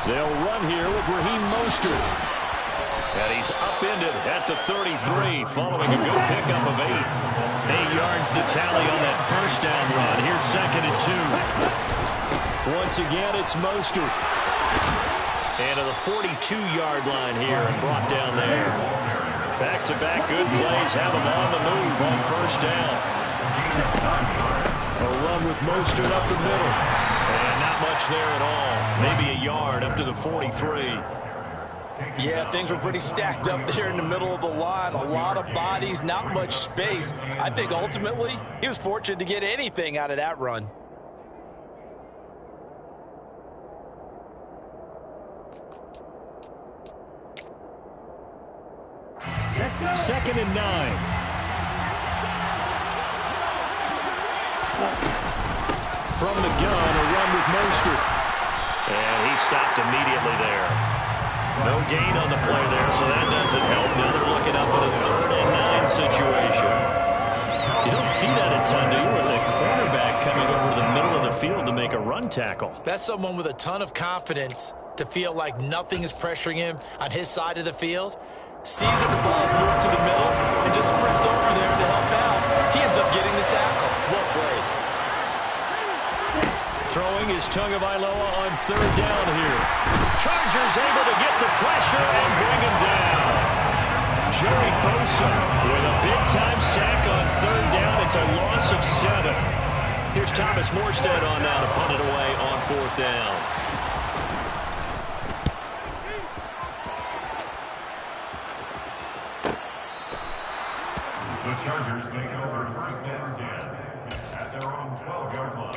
They'll run here with Raheem Mostert. And he's upended at the 33 following a good pickup of 8. 8 yards the tally on that first down run. Here's 2nd and 2. Once again, it's Mostert. And to the 42-yard line here and brought down there. Back-to-back good plays have him on the move on first down. A run with Mostert up the middle. And not much there at all. Maybe a yard up to the 43. Yeah, things were pretty stacked up there in the middle of the line. A lot of bodies, not much space. I think ultimately he was fortunate to get anything out of that run. Second and 9. From the gun, a run with Mostert. And he stopped immediately there. No gain on the play there, so that doesn't help. Now they're looking up at a 3rd and 9 situation. You don't see that a ton, do you? Where the cornerback coming over to the middle of the field to make a run tackle. That's someone with a ton of confidence to feel like nothing is pressuring him on his side of the field. Sees that the ball's moved to the middle and just sprints over there to help out. He ends up getting the tackle. Well played. Throwing is Tagovailoa on 3rd down here. Chargers able to get the pressure and bring him down. Jerry Bosa with a big-time sack on 3rd down. It's a loss of 7. Here's Thomas Morstead on now to punt it away on 4th down. The Chargers take over 1st and 10 at their own 12-yard line.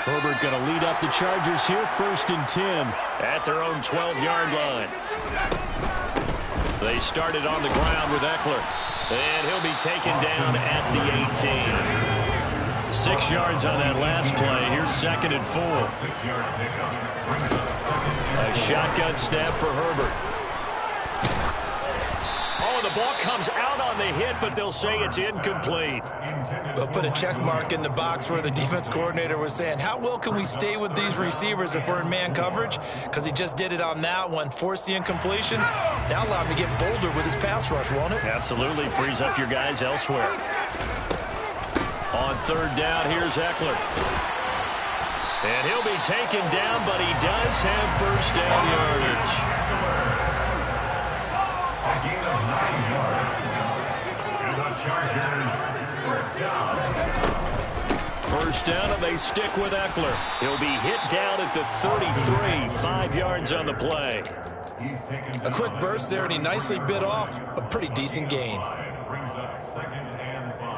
Herbert going to lead up the Chargers here, 1st and 10 at their own 12-yard line. They started on the ground with Eckler, and he'll be taken down at the 18. 6 yards on that last play. Here's 2nd and 4. A shotgun snap for Herbert. Oh, the ball comes out on the hit, but they'll say it's incomplete. They'll put a check mark in the box where the defense coordinator was saying, how well can we stay with these receivers if we're in man coverage? Because he just did it on that one. Force the incompletion. That'll allow him to get bolder with his pass rush, won't it? Absolutely. Frees up your guys elsewhere. On 3rd down, here's Eckler. And he'll be taken down, but he does have 1st down yardage. First down, and they stick with Eckler. He'll be hit down at the 33, 5 yards on the play. A quick burst there, and he nicely bit off a pretty decent gain. Brings up 2nd and 5.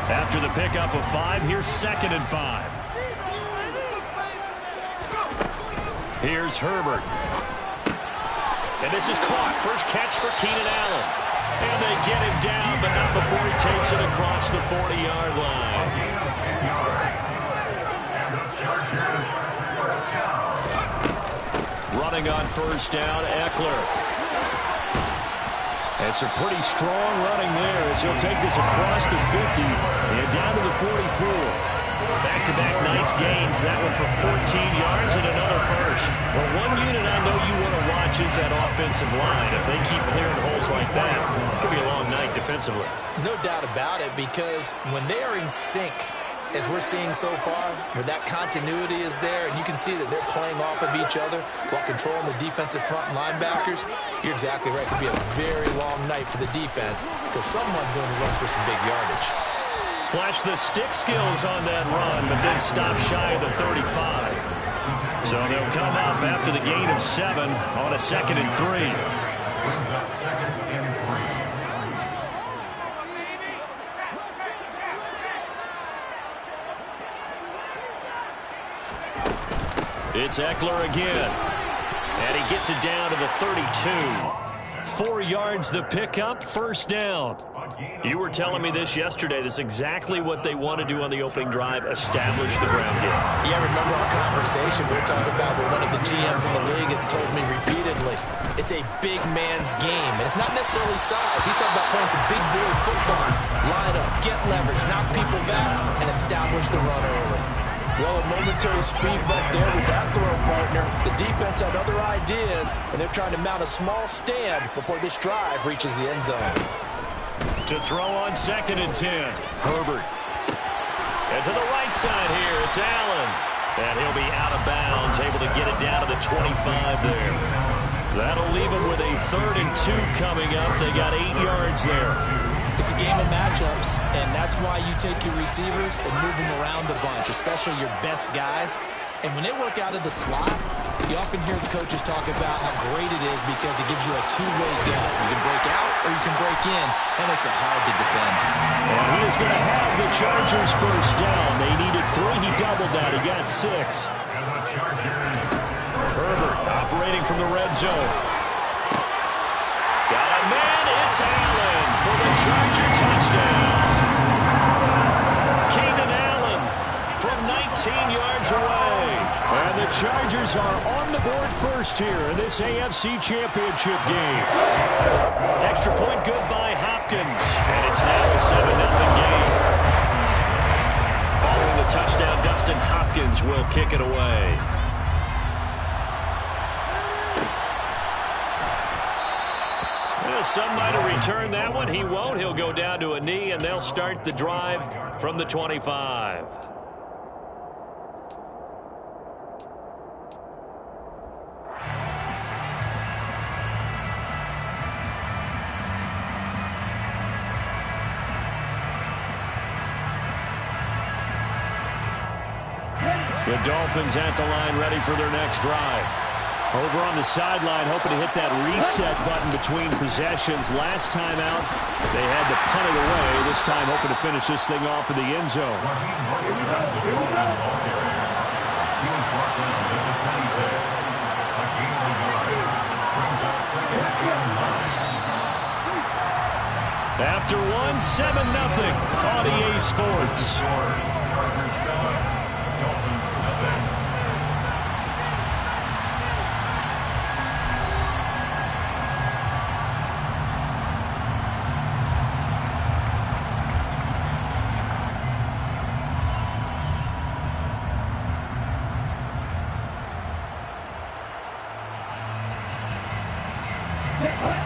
After the pickup of 5, here's 2nd and 5. Here's Herbert. And this is caught. First catch for Keenan Allen. And they get him down, but not before he takes it across the 40-yard line. Running on 1st down, Eckler. And some pretty strong running there as he'll take this across the 50 and down to the 44. Back-to-back nice gains. That one for 14 yards and another first. Well, one unit I know you want to watch is that offensive line. If they keep clearing holes like that, it could be a long night defensively. No doubt about it, because when they are in sync, as we're seeing so far, where that continuity is there, and you can see that they're playing off of each other while controlling the defensive front linebackers, you're exactly right. It could be a very long night for the defense because someone's going to run for some big yardage. Flash the stick skills on that run, but then stop shy of the 35. So they'll come up after the gain of 7 on a 2nd and 3. Brings up 2nd and 3. It's Eckler again. And he gets it down to the 32. 4 yards the pickup, first down. You were telling me this yesterday. This is exactly what they want to do on the opening drive, establish the ground game. Yeah, remember our conversation. We were talking about what one of the GMs in the league has told me repeatedly. It's a big man's game. And it's not necessarily size. He's talking about playing some big boy football. Line up, get leverage, knock people back, and establish the run early. Well, a momentary speed bump there with that throw, partner. The defense had other ideas, and they're trying to mount a small stand before this drive reaches the end zone. To throw on 2nd and 10. Herbert. And to the right side here, it's Allen. And he'll be out of bounds, able to get it down to the 25 there. That'll leave him with a 3rd and 2 coming up. They got 8 yards there. It's a game of matchups, and that's why you take your receivers and move them around a bunch, especially your best guys. And when they work out of the slot, you often hear the coaches talk about how great it is because it gives you a two-way go. You can break out or you can break in. That makes it hard to defend. And he is going to have the Chargers first down. They needed 3. He doubled that. He got 6. Herbert operating from the red zone. Got a man. It's Allen for the Charger touchdown. Keenan Allen from 19 yards away. And the Chargers are on the board first here in this AFC Championship game. Extra point good by Hopkins. And it's now a 7-0 game. Following the touchdown, Dustin Hopkins will kick it away. Some might have returned that one. He won't. He'll go down to a knee, and they'll start the drive from the 25. The Dolphins at the line, ready for their next drive. Over on the sideline, hoping to hit that reset button between possessions. Last time out, they had to punt it away. This time, hoping to finish this thing off in the end zone. After one, 7-0 on EA Sports.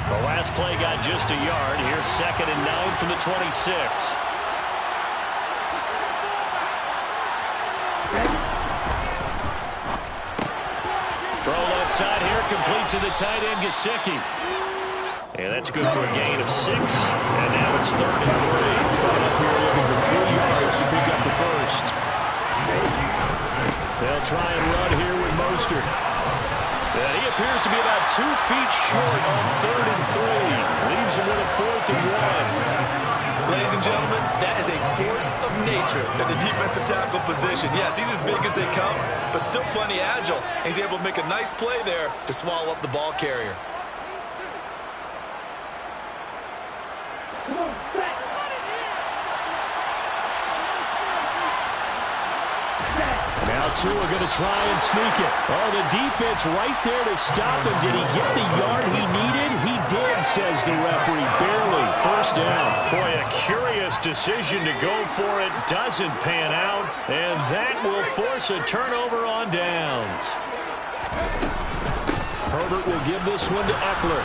The last play got just a yard. Here's 2nd and 9 from the 26. Throw left side here, complete to the tight end, Gesicki. And that's good for a gain of 6. And now it's 3rd and 3. Coming up here looking for 3 yards to pick up the first. They'll try and run here with Mostert. And he appears to be about 2 feet short on 3rd and 3. Leaves him with a 4th and 1. Ladies and gentlemen, that is a force of nature at the defensive tackle position. Yes, he's as big as they come, but still plenty agile. He's able to make a nice play there to swallow up the ball carrier. Now two are going to try and sneak it. Oh, the defense right there to stop him. Did he get the yard he needed? He did, says the referee. Barely. First down. Boy, a curious decision to go for it. Doesn't pan out. And that will force a turnover on downs. Herbert will give this one to Eckler.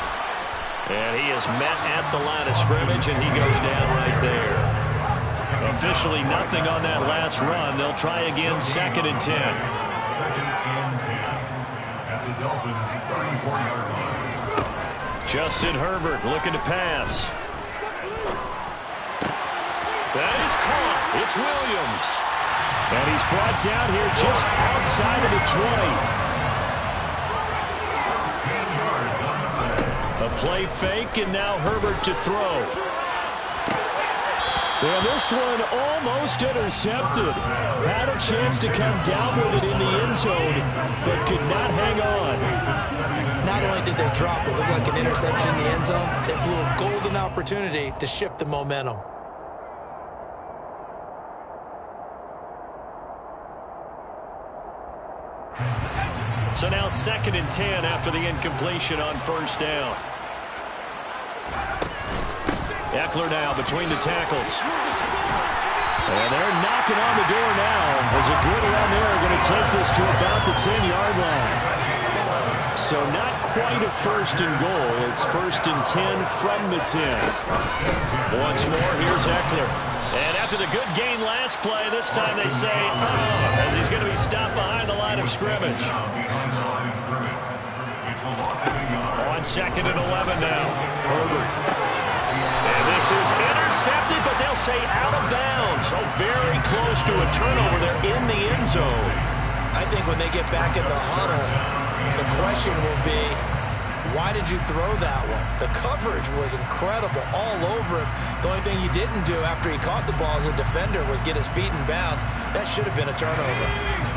And he is met at the line of scrimmage, and he goes down right there. Officially nothing on that last run. They'll try again, 2nd and 10. 2nd and 10 at the Dolphins' 34-yard line. Justin Herbert looking to pass. That is caught. It's Williams. And he's brought down here just outside of the 20. A play fake, and now Herbert to throw. And this one almost intercepted. Had a chance to come down with it in the end zone, but could not hang on. Not only did they drop what looked like an interception in the end zone, they blew a golden opportunity to shift the momentum. So now 2nd and 10 after the incompletion on first down. Eckler now between the tackles. And they're knocking on the door now as a good around there are going to take this to about the 10-yard line. So not quite a 1st and goal. It's 1st and 10 from the 10. Once more, here's Eckler. And after the good gain last play, this time they say, as he's going to be stopped behind the line of scrimmage. On 2nd and 11 now. Herbert. And this is intercepted, but they'll say out of bounds. So very close to a turnover there in the end zone. I think when they get back in the huddle, the question will be, why did you throw that one? The coverage was incredible all over him. The only thing he didn't do after he caught the ball as a defender was get his feet in bounds. That should have been a turnover.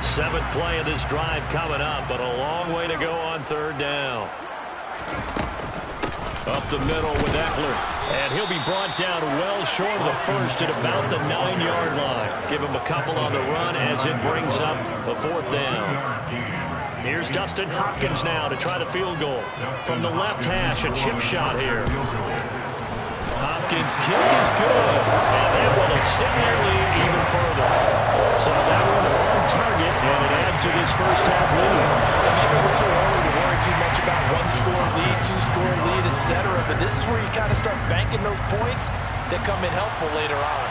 7th play of this drive coming up, but a long way to go on 3rd down. Up the middle with Eckler. And he'll be brought down well short of the 1st at about the 9-yard line. Give him a couple on the run as it brings up the 4th down. Here's Dustin Hopkins now to try the field goal. From the left hash, a chip shot here. Hopkins' kick is good. And that will extend their lead even further. So that one on target, and it adds to this first half lead. And maybe we're too early to worry too much about 1-score lead, 2-score lead, etc. But this is where you kind of start banking those points that come in helpful later on.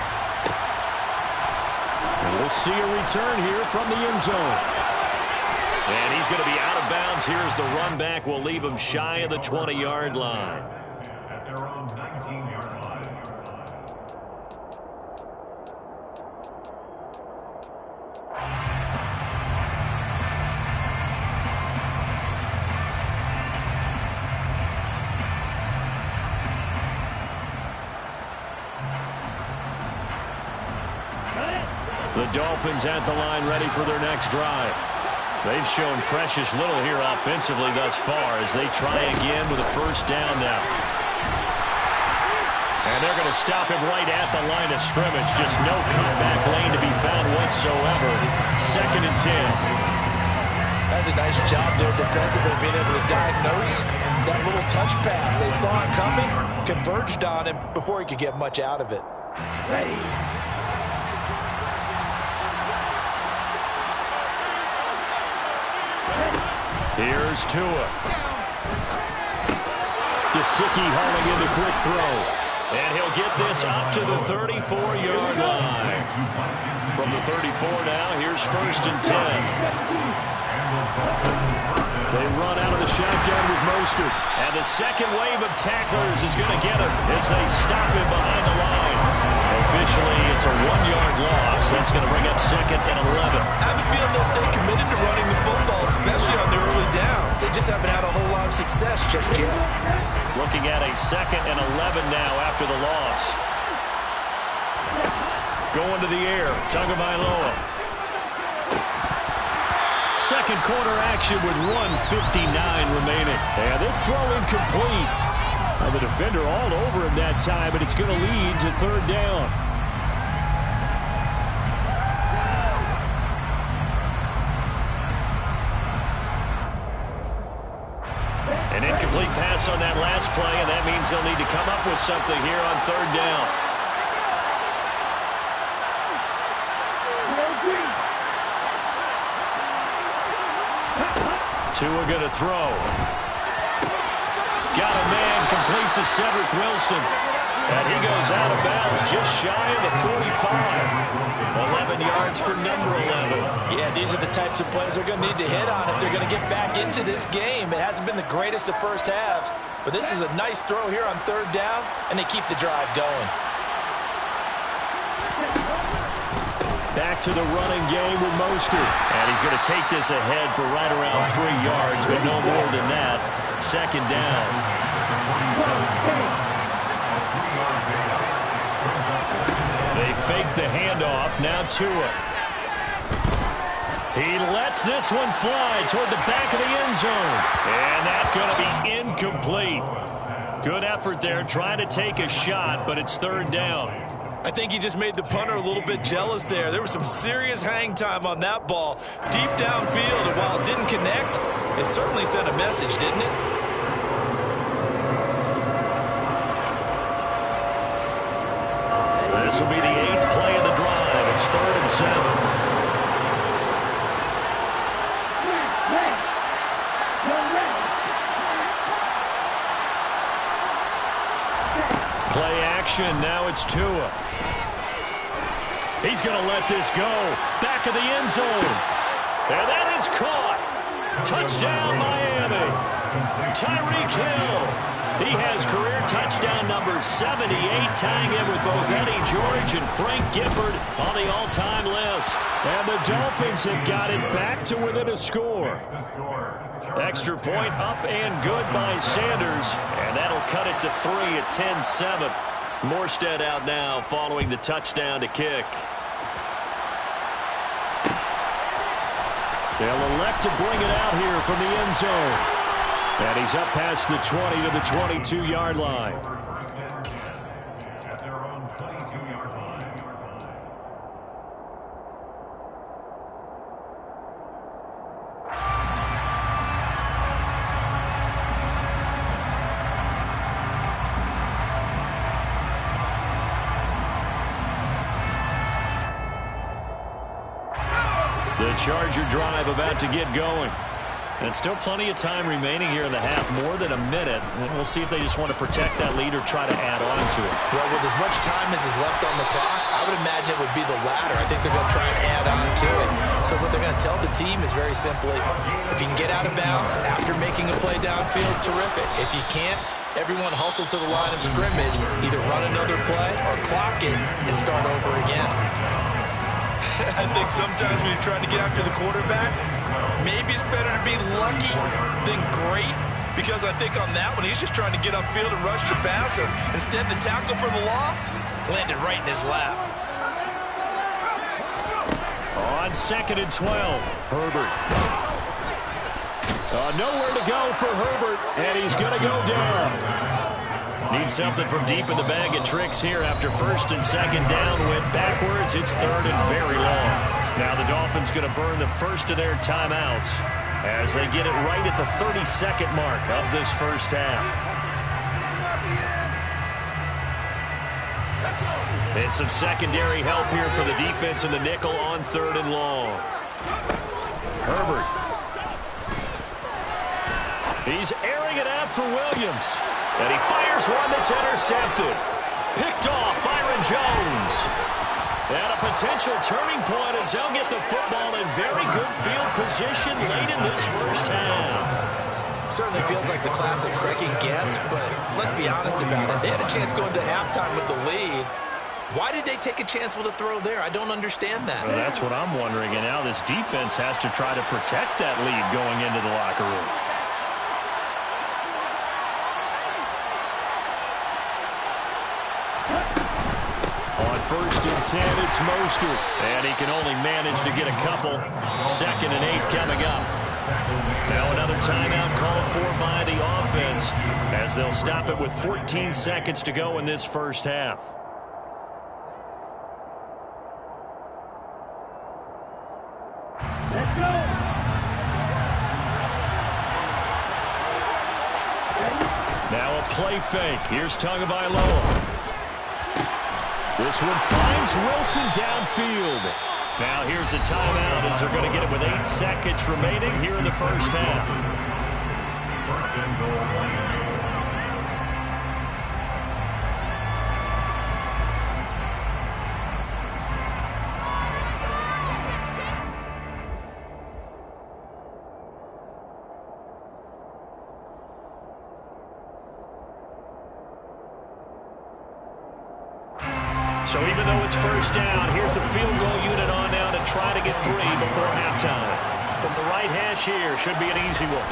And we'll see a return here from the end zone. And he's going to be out of bounds. Here's the run back. Will leave him shy of the 20-yard line. At their own 19-yard line. The Dolphins at the line ready for their next drive. They've shown precious little here offensively thus far as they try again with a first down now. And they're going to stop him right at the line of scrimmage. Just no cutback lane to be found whatsoever. 2nd and 10. That's a nice job there defensively, being able to diagnose that little touch pass. They saw it coming, converged on him before he could get much out of it. Ready. Here's Tua. Gesicki hauling in the quick throw. And he'll get this up to the 34-yard line. From the 34 now, here's 1st and 10. They run out of the shotgun with Mostert. And the second wave of tacklers is going to get him as they stop him behind the line. Officially, it's a 1-yard loss. That's going to bring up 2nd and 11. I have a feeling they'll stay committed to running the football, especially on the early downs. They just haven't had a whole lot of success just yet. Looking at a 2nd and 11 now after the loss. Going to the air, Tagovailoa. Second quarter action with 1:59 remaining. And this throw incomplete. And the defender all over him that time, but it's going to lead to 3rd down. An incomplete pass on that last play, and that means they'll need to come up with something here on 3rd down. Tua going to throw. Got a man complete to Cedric Wilson. And he goes out of bounds just shy of the 45. 11 yards for number 11. Yeah, these are the types of plays they're going to need to hit on if they're going to get back into this game. It hasn't been the greatest of first halves, but this is a nice throw here on 3rd down, and they keep the drive going. Back to the running game with Mostert. And he's going to take this ahead for right around 3 yards, but no more than that. 2nd down. Tua. He lets this one fly toward the back of the end zone. And that's going to be incomplete. Good effort there trying to take a shot, but it's third down. I think he just made the punter a little bit jealous there. There was some serious hang time on that ball. Deep downfield, and while it didn't connect, it certainly sent a message, didn't it? This will be the 8th play of the drive. It's 3rd and 7. Play action. Now it's Tua. He's going to let this go. Back of the end zone. And that is caught. Touchdown, Miami. Tyreek Hill. He has career touchdown number 78, tying in with both Eddie George and Frank Gifford on the all-time list. And the Dolphins have got it back to within a score. Extra point up and good by Sanders. And that'll cut it to 3 at 10-7. Morstead out now following the touchdown to kick. They'll elect to bring it out here from the end zone. And he's up past the 20 to the 22-yard line. At their own 22-yard line. The Charger drive about to get going. And still plenty of time remaining here in the half, more than a minute. And we'll see if they just want to protect that lead or try to add on to it. Well, with as much time as is left on the clock, I would imagine it would be the latter. I think they're going to try and add on to it. So what they're going to tell the team is very simply, if you can get out of bounds after making a play downfield, terrific. If you can't, everyone hustle to the line of scrimmage, either run another play or clock it and start over again. I think sometimes when you're trying to get after the quarterback, maybe it's better to be lucky than great, because I think on that one, he's just trying to get upfield and rush the passer. Instead, the tackle for the loss landed right in his lap. On 2nd and 12, Herbert. Nowhere to go for Herbert, and he's going to go down. Need something from deep in the bag of tricks here after 1st and 2nd down. Went backwards. It's 3rd and very long. Now the Dolphins going to burn the first of their timeouts as they get it right at the 32nd mark of this first half. And some secondary help here for the defense in the nickel on 3rd and long. Herbert. He's airing it out for Williams. And he fires one that's intercepted. Picked off Byron Jones. And a potential turning point as they'll get the football in very good field position late in this first half. Certainly feels like the classic second guess, but let's be honest about it. They had a chance going to halftime with the lead. Why did they take a chance with a throw there? I don't understand that. Well, that's what I'm wondering. And now this defense has to try to protect that lead going into the locker room. On 1st and 10, it's Mostert. And he can only manage to get a couple. 2nd and 8 coming up. Now another timeout called for by the offense as they'll stop it with 14 seconds to go in this first half. Let's go. Now a play fake. Here's Tagovailoa. This one finds Wilson downfield. Now here's a timeout as they're going to get it with 8 seconds remaining here in the first half. 1st and goal. So even though it's first down, here's the field goal unit on now to try to get 3 before halftime. From the right hash here, should be an easy one.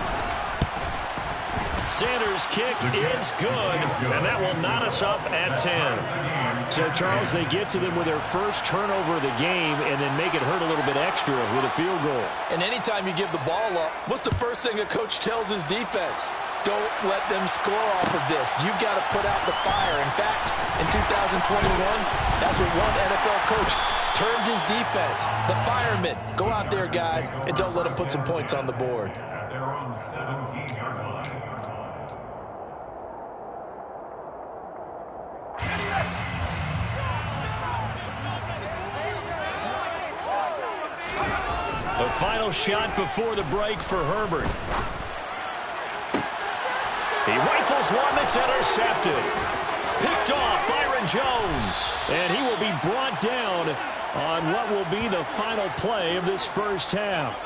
Sanders' kick is good, and that will knot us up at 10. So, Charles, they get to them with their first turnover of the game and then make it hurt a little bit extra with a field goal. And anytime you give the ball up, what's the first thing a coach tells his defense? Don't let them score off of this. You've got to put out the fire. In fact, in 2021, that's what one NFL coach termed his defense. The firemen. Go out there, guys, and don't let them put some points on the board. At their own 17-yard line. The final shot before the break for Herbert. He rifles one that's intercepted. Picked off Byron Jones. And he will be brought down on what will be the final play of this first half.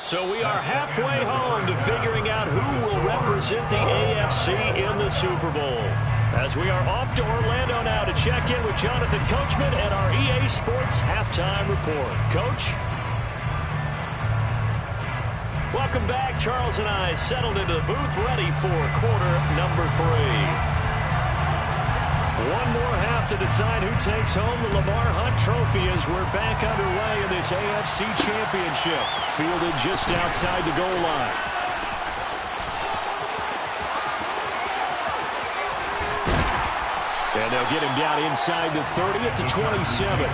So we are halfway home to figuring out who will represent the AFC in the Super Bowl. As we are off to Orlando now to check in with Jonathan Coachman and our EA Sports Halftime Report. Coach? Welcome back. Charles and I settled into the booth, ready for quarter number 3. One more half to decide who takes home the Lamar Hunt Trophy as we're back underway in this AFC Championship. Fielded just outside the goal line. And they'll get him down inside the 30 at the 27.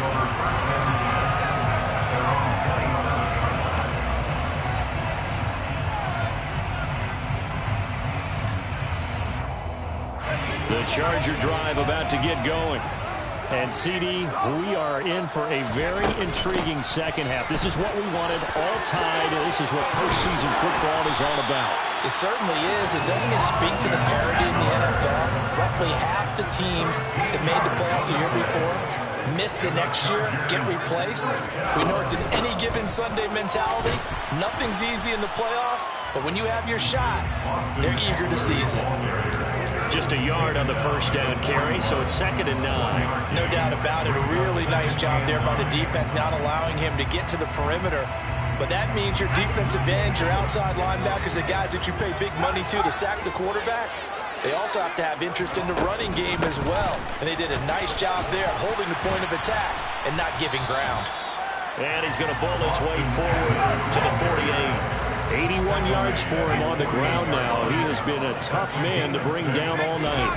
The Charger drive about to get going. And, CD, we are in for a very intriguing second half. This is what we wanted all tied. This is what postseason football is all about. It certainly is. It doesn't speak to the parity in the NFL. Roughly half the teams that made the playoffs the year before miss the next year, get replaced. We know it's an any given Sunday mentality. Nothing's easy in the playoffs, but when you have your shot, they're eager to seize it. Just a yard on the first down carry, so it's 2nd and 9. No doubt about it. A really nice job there by the defense, not allowing him to get to the perimeter. But that means your defensive ends, your outside linebackers, the guys that you pay big money to sack the quarterback, they also have to have interest in the running game as well. And they did a nice job there holding the point of attack and not giving ground. And he's going to bowl his way forward to the 48. 81 yards for him on the ground now. He has been a tough man to bring down all night.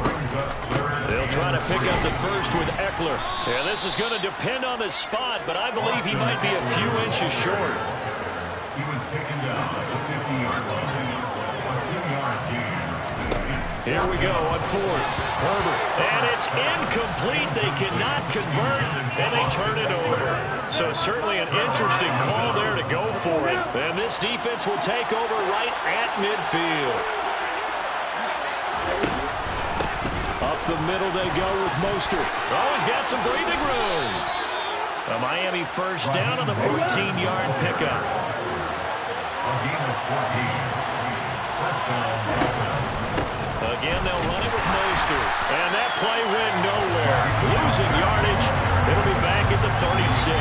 They'll try to pick up the first with Eckler. And this is going to depend on the spot, but I believe he might be a few inches short. He was taken down at the 50-yard line. A 2-yard gain. Here we go on 4th. Herbert. And it's incomplete. They cannot convert, and they turn it over. So certainly an interesting call there to go for it. And this defense will take over right at midfield. Up the middle they go with Mostert. Oh, he's got some breathing room. A Miami first down on the 14-yard pickup. A gain of 14. First down. Again, they'll run it with Mostert. And that play went nowhere. Losing yardage. It'll be back at the 36.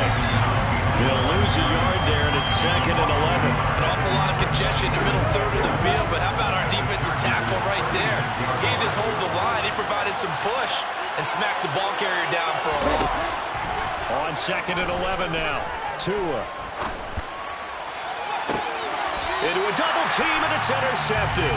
They'll lose a yard there, and it's 2nd and 11. An awful lot of congestion in the middle third of the field, but how about our defensive tackle right there? He didn't just hold the line. He provided some push and smacked the ball carrier down for a loss. On 2nd and 11 now. Tua. Into a double team, and it's intercepted.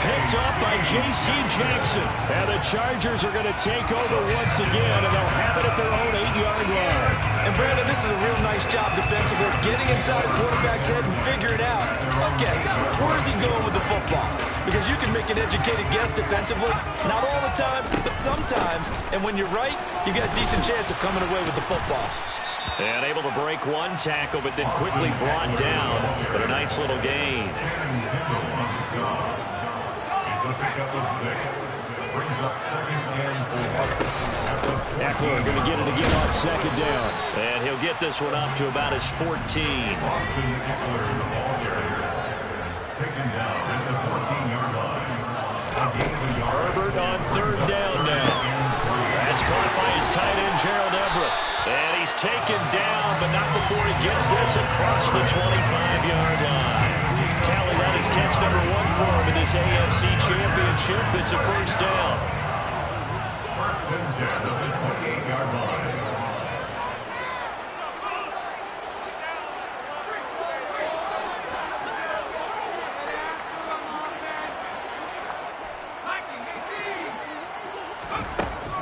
Picked up by J.C. Jackson. And the Chargers are going to take over once again, and they'll have it at their own 8-yard line. And, Brandon, this is a real nice job defensively, getting inside the quarterback's head and figuring out, okay, where's he going with the football? Because you can make an educated guess defensively, not all the time, but sometimes. And when you're right, you've got a decent chance of coming away with the football. And able to break one tackle, but then quickly brought down. But a nice little gain. It's a pickup of 6. Brings up 2nd and 4. Eckler going to get it again on 2nd down. And he'll get this one up to about his 14. Austin Eckler, the ball carrier. Taken down at the 14-yard line. A gain of a yard. Herbert on 3rd down now. That's caught by his tight end, Gerald Everett. And he's taken down, but not before he gets this across the 25-yard line. tally that as catch number 1 for him in this AFC Championship. It's a first down. First and 10 at the 28-yard line.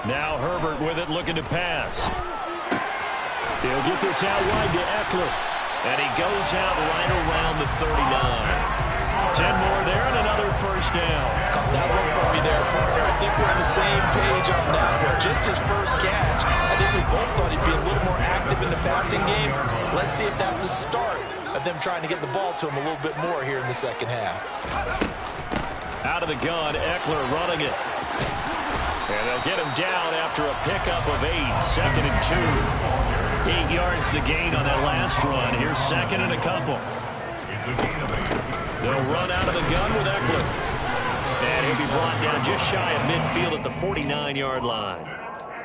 Now Herbert with it, looking to pass. He'll get this out wide to Eckler. And he goes out right around the 39. 10 more there and another first down. Caught that one from me there, partner. I think we're on the same page on that one. Just his first catch. I think we both thought he'd be a little more active in the passing game. Let's see if that's the start of them trying to get the ball to him a little bit more here in the second half. Out of the gun, Eckler running it. And they'll get him down after a pickup of 8. 2nd and 2. 8 yards the gain on that last run. Here's 2nd and a couple. It's a gain of 8. They'll run out of the gun with Eckler. And he'll be brought down just shy of midfield at the 49-yard line.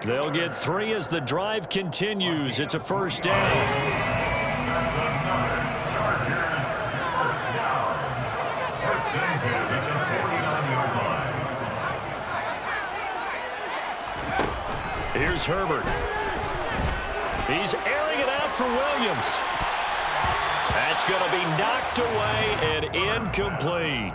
They'll get 3 as the drive continues. It's a first down. That's another Chargers first down. First and 10 at the 49-yard line. Here's Herbert. He's airing it out for Williams. That's going to be knocked away and incomplete.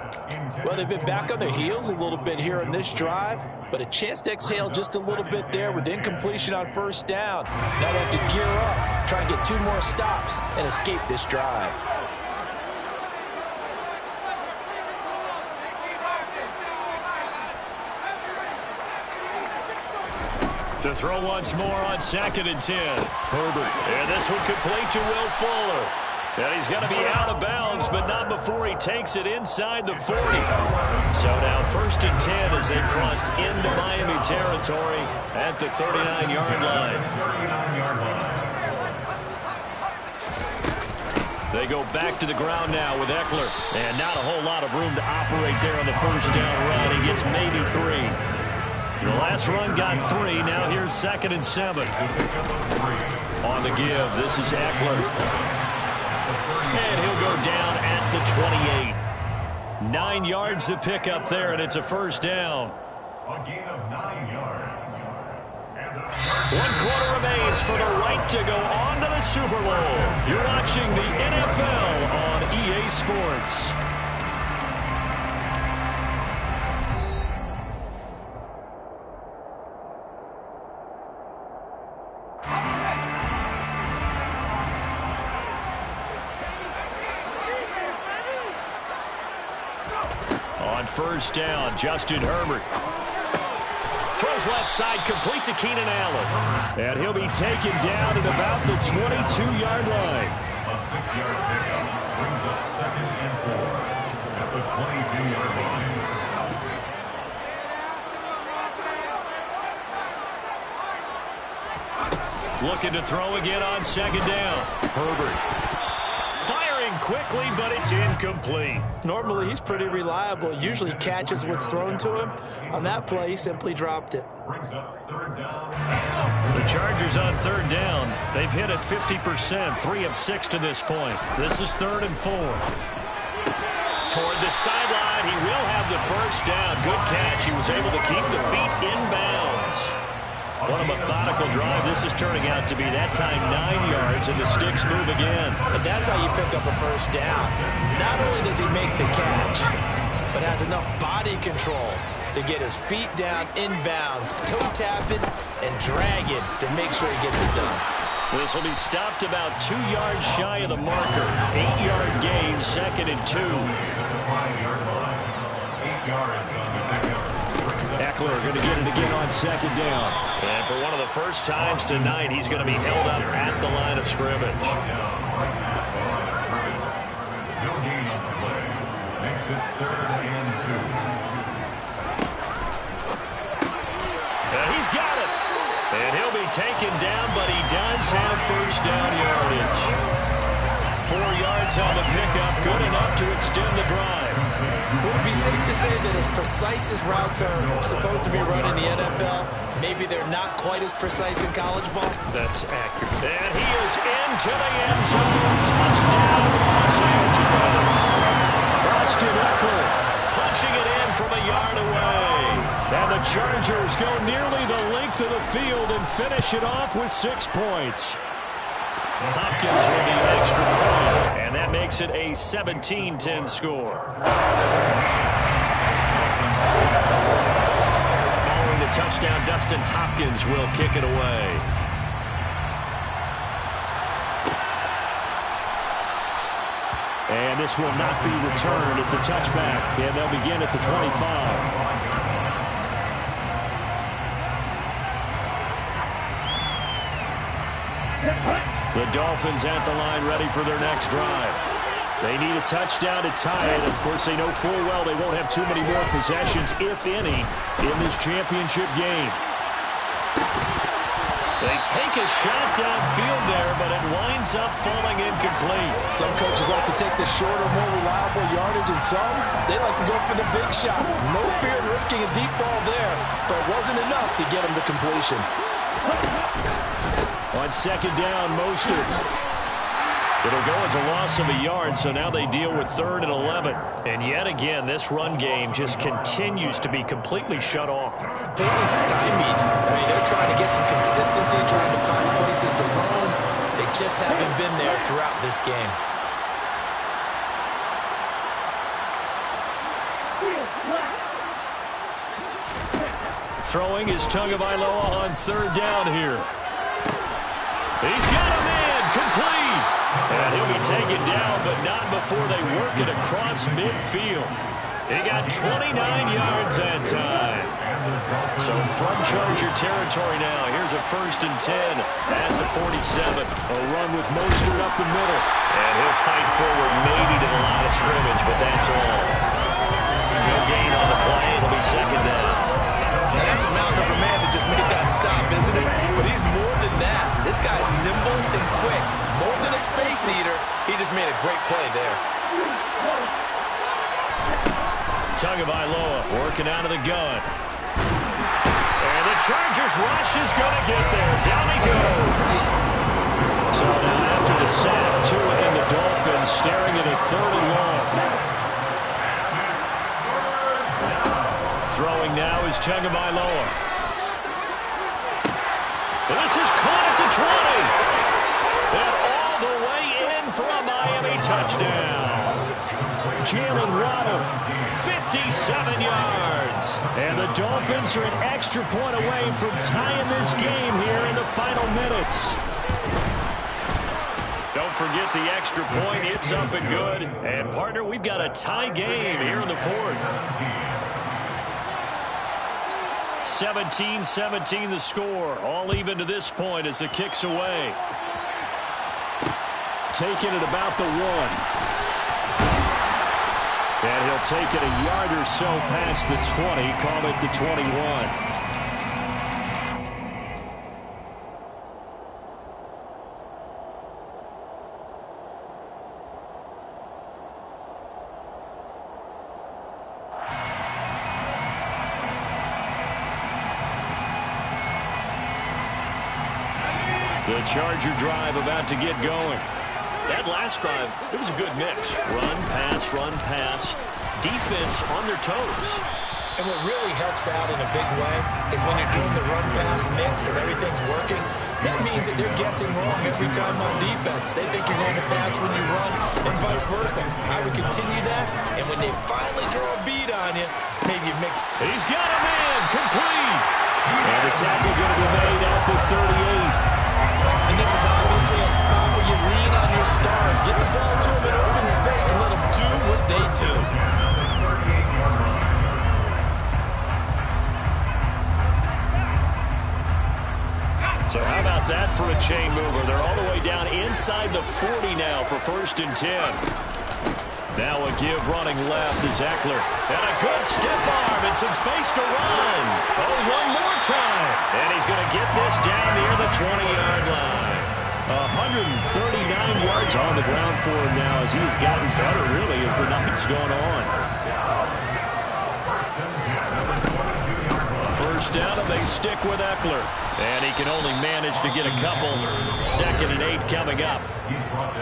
Well, they've been back on their heels a little bit here on this drive, but a chance to exhale just a little bit there with incompletion on first down. Now they have to gear up, try and get 2 more stops, and escape this drive. To throw once more on 2nd and 10. Herbert. And this one complete to Will Fuller. And he's going to be out of bounds, but not before he takes it inside the 40. So now 1st and 10 as they've crossed into Miami territory at the 39-yard line. They go back to the ground now with Eckler. And not a whole lot of room to operate there on the first down run. He gets maybe 3. The last run got 3. Now here's 2nd and 7. On the give, this is Eckler. And he'll go down at the 28. 9 yards to pick up there, and it's a first down. A gain of 9 yards. And the 1 quarter remains for the right to go on to the Super Bowl. You're watching the NFL on EA Sports. On first down, Justin Herbert. Throws left side, complete to Keenan Allen. And he'll be taken down at about the 22-yard line. A 6-yard pickup brings up 2nd and 4 at the 22-yard line. Looking to throw again on 2nd down. Herbert. Firing quickly, but it's incomplete. Normally, he's pretty reliable. Usually catches what's thrown to him. On that play, he simply dropped it. Brings up 3rd down. The Chargers on 3rd down. They've hit it 50%, 3 of 6 to this point. This is 3rd and 4. Toward the sideline, he will have the first down. Good catch. He was able to keep the feet inbounds. What a methodical drive this is turning out to be. That time 9 yards, and the sticks move again. And that's how you pick up a first down. Not only does he make the catch, but has enough body control to get his feet down inbounds, toe tap it, and drag it to make sure he gets it done. This will be stopped about 2 yards shy of the marker. 8-yard gain, 2nd and 2. 5-yard line. 8 yards on the pickup. Eckler going to get it again on 2nd down. And for one of the first times tonight, he's going to be held up at the line of scrimmage. No gain on the play. Makes it 3rd and 2. And he's got it. And he'll be taken down, but he does have first down yardage. 4 yards on the pickup, good enough to extend the drive. Would it be safe to say that as precise as routes are supposed to be run in the NFL, maybe they're not quite as precise in college ball? That's accurate. And he is into the end zone. Touchdown, Los Angeles. Austin Ekeler punching it in from a yard away. And the Chargers go nearly the length of the field and finish it off with 6 points. Hopkins with the extra point, and that makes it a 17-10 score. Following the touchdown, Dustin Hopkins will kick it away. And this will not be returned. It's a touchback, and they'll begin at the 25. The Dolphins at the line ready for their next drive. They need a touchdown to tie it. Of course, they know full well they won't have too many more possessions, if any, in this championship game. They take a shot downfield there, but it winds up falling incomplete. Some coaches like to take the shorter, more reliable yardage, and some, they like to go for the big shot. No fear of risking a deep ball there, but it wasn't enough to get them to completion. On second down, Mostert. It'll go as a loss of a yard, so now they deal with 3rd and 11. And yet again, this run game just continues to be completely shut off. Completely stymied. I mean, they're trying to get some consistency, trying to find places to roam. They just haven't been there throughout this game. Throwing is Tagovailoa on 3rd down here. He's got a man complete. And he'll be taken down, but not before they work it across midfield. He got 29 yards that time. So from Charger territory now, here's a 1st and 10 at the 47. A run with Mostert up the middle. And he'll fight forward maybe to the line of scrimmage, but that's all. No gain on the play. It'll be 2nd down. Now that's a mouth of a man that just made that stop, isn't it? But he's more than that. This guy's nimble and quick. More than a space eater, he just made a great play there. Tagovailoa working out of the gun. And the Chargers rush is going to get there. Down he goes. So now after the sack, Tua and the Dolphins staring at a 3rd and long. Throwing now is Tagovailoa. This is caught at the 20. And all the way in for a Miami touchdown. Jalen Waddle, 57 yards. And the Dolphins are an extra point away from tying this game here in the final minutes. Don't forget the extra point. It's up and good. And, partner, we've got a tie game here in the 4th. 17-17 the score. All even to this point as the kick's away. Taking it about the 1. And he'll take it a yard or so past the 20. Call it the 21. The Charger drive about to get going. That last drive, it was a good mix. Run, pass, defense on their toes. And what really helps out in a big way is when you're doing the run-pass mix and everything's working, that means that they're guessing wrong every time on defense. They think you're going to pass when you run and vice versa. I would continue that, and when they finally draw a bead on you, maybe you mix. He's got a man, complete. And the tackle going to be made at the 38. And this is obviously a spot where you lean on your stars. Get the ball to them in open space and let them do what they do. So how about that for a chain mover? They're all the way down inside the 40 now for 1st and 10. Now a give running left is Ekeler. And a good stiff arm and some space to run. Oh, one more time. And he's going to get this down near the 20-yard line. 139 yards on the ground for him now as he's gotten better, really, as the night's gone on. 1st first down, and they stick with Eckler. And he can only manage to get a couple. 2nd and 8 coming up.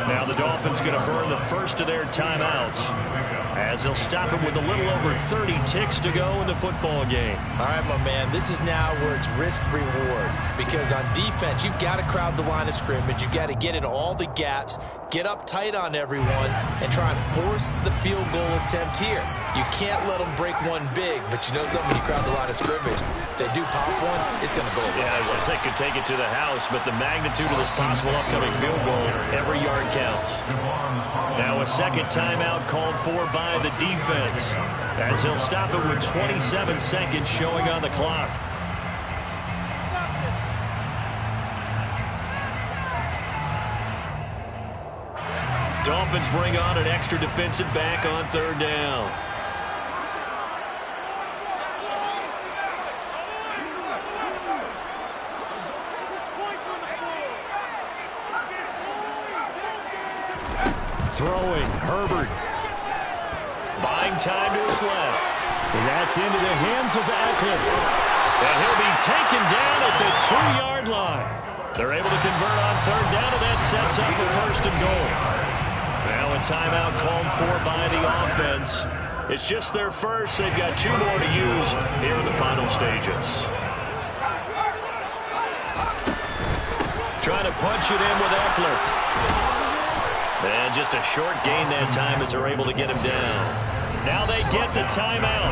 Now the Dolphins going to burn the first of their timeouts, as they'll stop it with a little over 30 ticks to go in the football game. All right, my man, this is now where it's risk-reward. Because on defense, you've got to crowd the line of scrimmage. You've got to get in all the gaps, get up tight on everyone, and try and force the field goal attempt here. You can't let them break one big, but you know something, when you crowd the line of scrimmage, if they do pop one, it's going to go away. Yeah, I was going to say, could take it to the house, but the magnitude of this possible upcoming field goal, every yard counts. Now a 2nd timeout called for by the defense, as they'll stop it with 27 seconds showing on the clock. Dolphins bring on an extra defensive back on 3rd down. Throwing, Herbert. Buying time to his left. And that's into the hands of Eckler. And he'll be taken down at the 2-yard line. They're able to convert on 3rd down, and that sets up a 1st and goal. Now a timeout called for by the offense. It's just their first. They've got 2 more to use here in the final stages. Trying to punch it in with Eckler. And just a short gain that time as they're able to get him down. Now they get the timeout.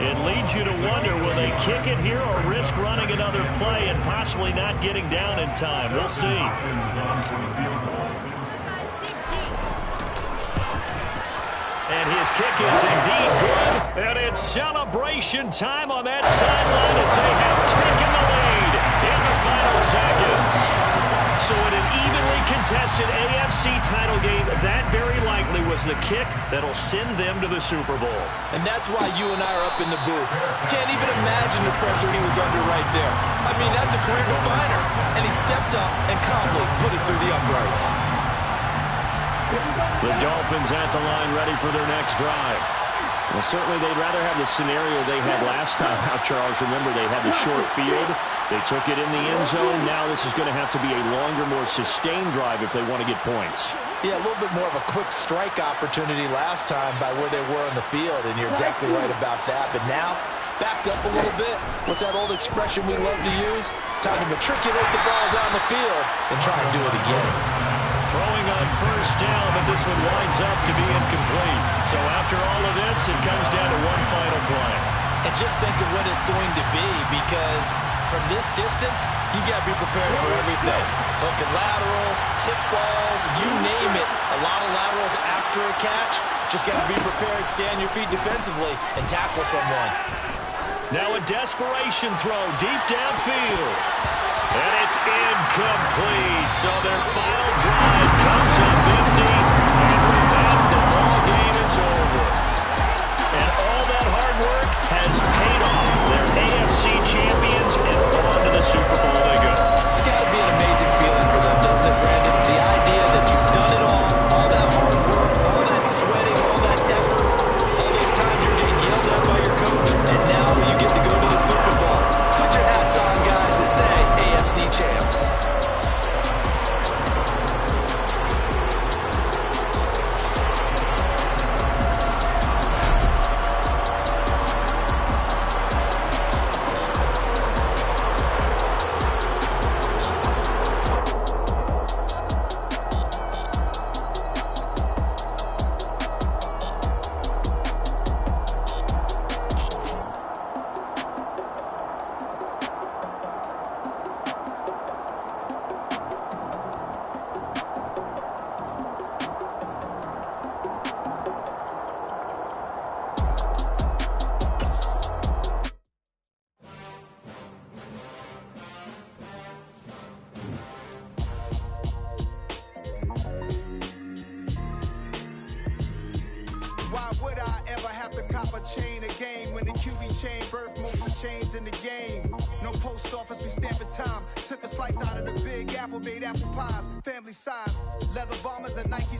It leads you to wonder, will they kick it here or risk running another play and possibly not getting down in time? We'll see. And his kick is indeed good. And it's celebration time on that sideline as they have taken the lead in the final seconds. So in an evenly contested AFC title game, that very likely was the kick that'll send them to the Super Bowl. And that's why you and I are up in the booth. Can't even imagine the pressure he was under right there. I mean, that's a career definer. And he stepped up and calmly put it through the uprights. The Dolphins at the line, ready for their next drive. Well, certainly they'd rather have the scenario they had last time out, Charles. Remember, they had the short field. They took it in the end zone. Now this is going to have to be a longer, more sustained drive if they want to get points. Yeah, a little bit more of a quick strike opportunity last time by where they were on the field, and you're exactly right about that. But now, backed up a little bit. What's that old expression we love to use? Time to matriculate the ball down the field and try and do it again. Throwing on 1st down, but this one winds up to be incomplete. So after all of this, it comes down to one final play. And just think of what it's going to be, because from this distance, you got to be prepared for everything. Hook and laterals, tip balls, you name it. A lot of laterals after a catch. Just got to be prepared, stay on your feet defensively, and tackle someone. Now a desperation throw deep downfield. And it's incomplete. So their final drive comes up empty. And with that, the ball game is over. And all that hard work has paid off. They're AFC champions, and on to the Super Bowl they go. It's got to be an amazing feeling for them, doesn't it, Brandon? The idea that you've done it all that hard work, all that sweating, all that effort, all those times you're getting yelled at by your coach, and now you get to go to the Super Bowl. Put your hats on, guys, and say AFC champs. Why would I ever have to cop a chain again when the QB chain birthed most of the chains in the game? No post office, we stamping time. Took a slice out of the big apple, made apple pies, family size, leather bombers and Nike